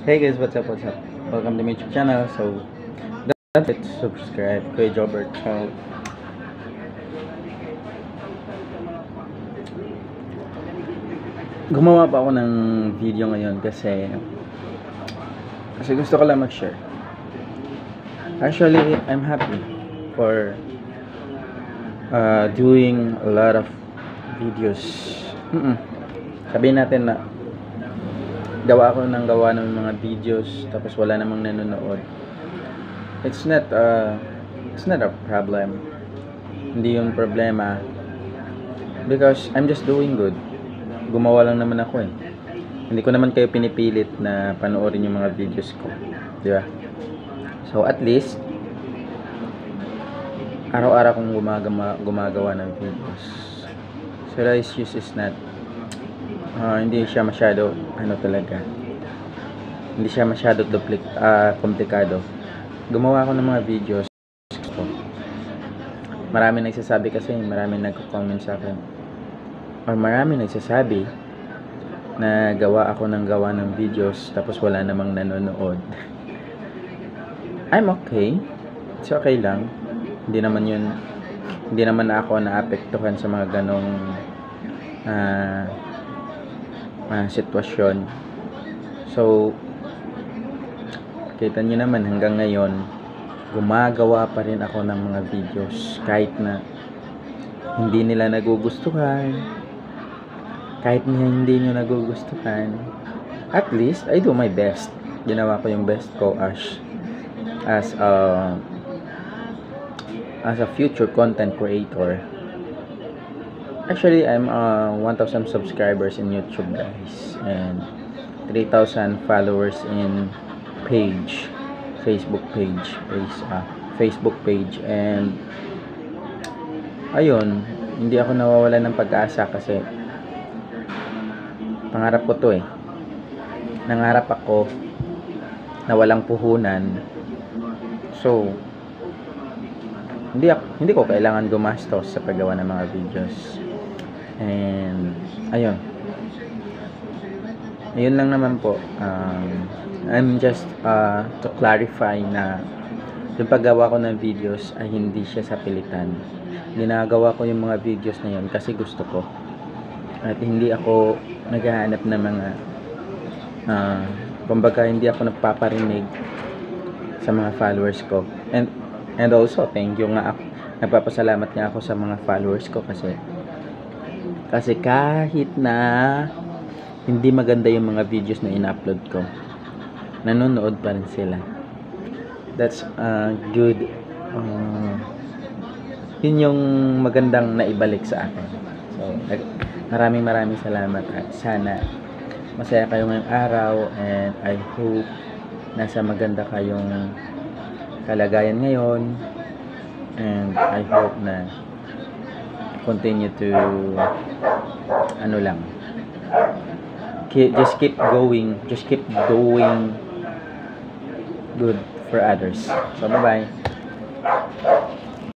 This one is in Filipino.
Hey guys, what's up, what's up? Welcome to my YouTube channel. So, don't forget to subscribe kay Jobert. So, gumawa pa ako ng video ngayon kasi gusto ko lang mag-share. Actually, I'm happy for doing a lot of videos. Sabihin natin na gawa ng mga videos tapos wala namang nanonood. It's not a problem. Hindi yung problema because I'm just doing good. Gumawa lang naman ako eh. Hindi ko naman kayo pinipilit na panoorin yung mga videos ko, di ba? So at least araw-araw kong gumagawa ng videos. So the issues is not hindi siya masyado talaga. Hindi siya masyado komplikado. Gumawa ako ng mga videos ko. Marami nagsasabi kasi, marami nagko-comment sa akin. Or marami nagsasabi na gawa ng videos tapos wala namang nanonood. I'm okay. It's okay lang. Hindi naman ako naapektuhan sa mga ganong sitwasyon. So kita nyo naman hanggang ngayon gumagawa pa rin ako ng mga videos kahit na hindi nila nagugustuhan, kahit na hindi nyo nagugustuhan. At least I do my best. Ginawa ko yung best ko as a future content creator. Actually, I'm 1,000 subscribers in YouTube, guys, and 3,000 followers in Facebook page, and ayun, hindi ako nawawalan ng pag-asa kasi pangarap ko to eh. Nangarap ako na walang puhunan. So hindi ko kailangan gumastos sa paggawa ng mga videos. And ayun lang naman po. I'm just to clarify na yung paggawa ko ng videos ay hindi siya sa pilitan. Ginagawa ko yung mga videos na yun kasi gusto ko, at hindi ako naghahanap ng mga kumbaga hindi ako nagpaparinig sa mga followers ko. And also thank you nga ako, nagpapasalamat nga ako sa mga followers ko kasi kahit na hindi maganda yung mga videos na in-upload ko, nanonood pa rin sila. That's good. Yun yung magandang naibalik sa akin. So maraming salamat at sana masaya kayo ngayong araw, and I hope nasa maganda kayong kalagayan ngayon, and I hope na continue to just keep doing good for others. So bye bye.